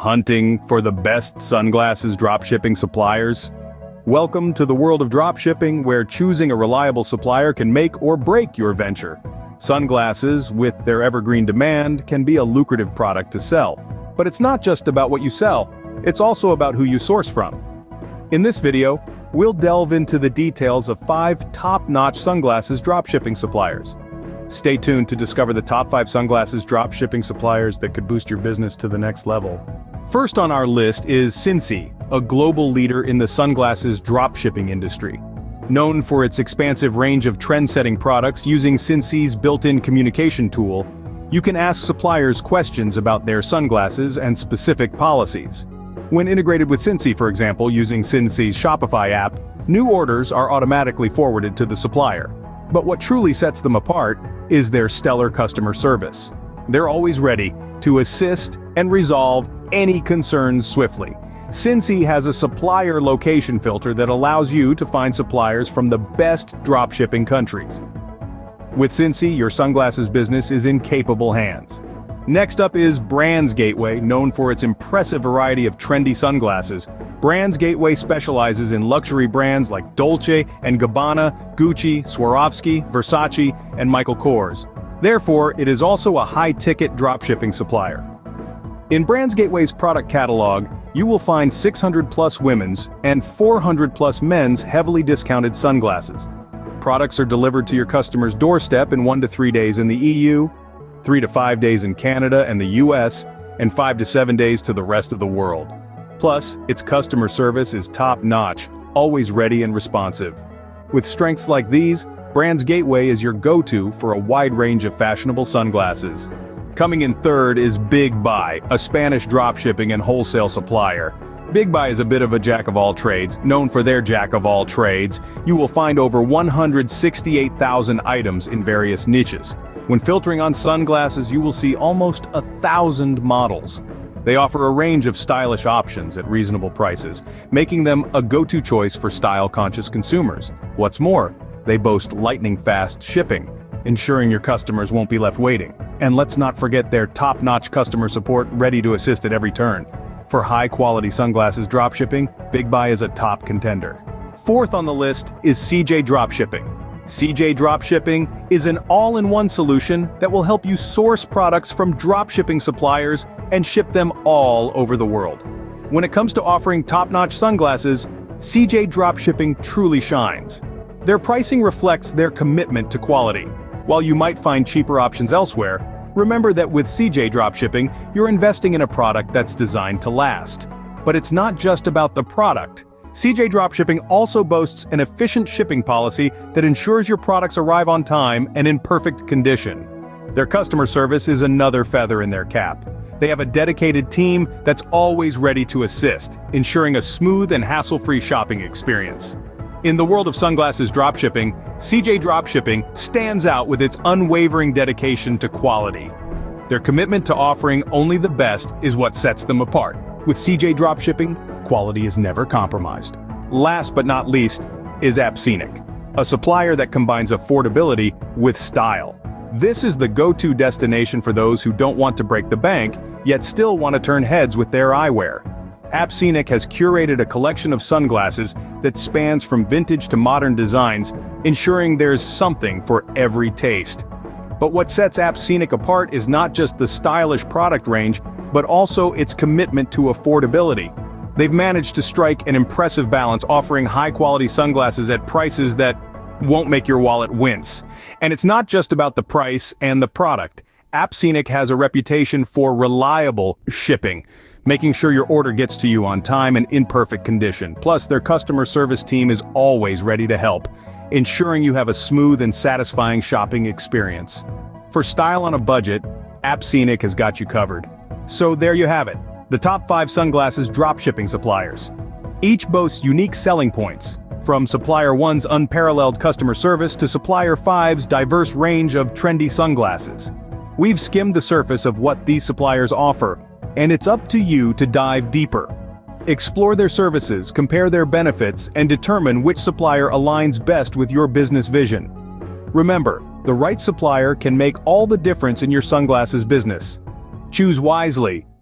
hunting for the best sunglasses dropshipping suppliers? Welcome to the world of dropshipping, where choosing a reliable supplier can make or break your venture. Sunglasses, with their evergreen demand, can be a lucrative product to sell. But it's not just about what you sell, it's also about who you source from. In this video, we'll delve into the details of 5 top-notch sunglasses dropshipping suppliers. Stay tuned to discover the top 5 sunglasses dropshipping suppliers that could boost your business to the next level. First on our list is Cincy, a global leader in the sunglasses dropshipping industry. Known for its expansive range of trend-setting products, using Cincy's built-in communication tool, you can ask suppliers questions about their sunglasses and specific policies. When integrated with Cincy, for example, using Cincy's Shopify app, new orders are automatically forwarded to the supplier. But what truly sets them apart is their stellar customer service. They're always ready to assist and resolve any concerns swiftly. Cincy has a supplier location filter that allows you to find suppliers from the best dropshipping countries. With Cincy, your sunglasses business is in capable hands. Next up is Brands Gateway, known for its impressive variety of trendy sunglasses. Brands Gateway specializes in luxury brands like Dolce & Gabbana, Gucci, Swarovski, Versace, and Michael Kors. Therefore, it is also a high-ticket dropshipping supplier. In Brands Gateway's product catalog, you will find 600-plus women's and 400-plus men's heavily discounted sunglasses. Products are delivered to your customer's doorstep in 1 to 3 days in the EU, 3 to 5 days in Canada and the US, and 5 to 7 days to the rest of the world. Plus, its customer service is top-notch, always ready and responsive. With strengths like these, Brands Gateway is your go-to for a wide range of fashionable sunglasses. Coming in third is Big Buy, a Spanish dropshipping and wholesale supplier. Big Buy is a bit of a jack-of-all-trades. Known for their jack-of-all-trades, you will find over 168,000 items in various niches. When filtering on sunglasses, you will see almost 1,000 models. They offer a range of stylish options at reasonable prices, making them a go-to choice for style-conscious consumers. What's more, they boast lightning-fast shipping, ensuring your customers won't be left waiting. And let's not forget their top-notch customer support, ready to assist at every turn. For high-quality sunglasses dropshipping, Big Buy is a top contender. Fourth on the list is CJ Dropshipping. CJ Dropshipping is an all-in-one solution that will help you source products from dropshipping suppliers and ship them all over the world. When it comes to offering top-notch sunglasses, CJ Dropshipping truly shines. Their pricing reflects their commitment to quality. While you might find cheaper options elsewhere, remember that with CJ Dropshipping, you're investing in a product that's designed to last. But it's not just about the product. CJ Dropshipping also boasts an efficient shipping policy that ensures your products arrive on time and in perfect condition. Their customer service is another feather in their cap. They have a dedicated team that's always ready to assist, ensuring a smooth and hassle-free shopping experience. In the world of sunglasses dropshipping, CJ Dropshipping stands out with its unwavering dedication to quality. Their commitment to offering only the best is what sets them apart. With CJ Dropshipping, quality is never compromised. Last but not least is AppScenic, a supplier that combines affordability with style. This is the go-to destination for those who don't want to break the bank, yet still want to turn heads with their eyewear. AppScenic has curated a collection of sunglasses that spans from vintage to modern designs, ensuring there's something for every taste. But what sets AppScenic apart is not just the stylish product range, but also its commitment to affordability. They've managed to strike an impressive balance, offering high-quality sunglasses at prices that won't make your wallet wince. And it's not just about the price and the product. AppScenic has a reputation for reliable shipping, making sure your order gets to you on time and in perfect condition. Plus, their customer service team is always ready to help, ensuring you have a smooth and satisfying shopping experience. For style on a budget, AppScenic has got you covered. So there you have it, the top 5 sunglasses dropshipping suppliers. Each boasts unique selling points, from Supplier 1's unparalleled customer service to Supplier 5's diverse range of trendy sunglasses. We've skimmed the surface of what these suppliers offer, and it's up to you to dive deeper. Explore their services, compare their benefits, and determine which supplier aligns best with your business vision. Remember, the right supplier can make all the difference in your sunglasses business. Choose wisely,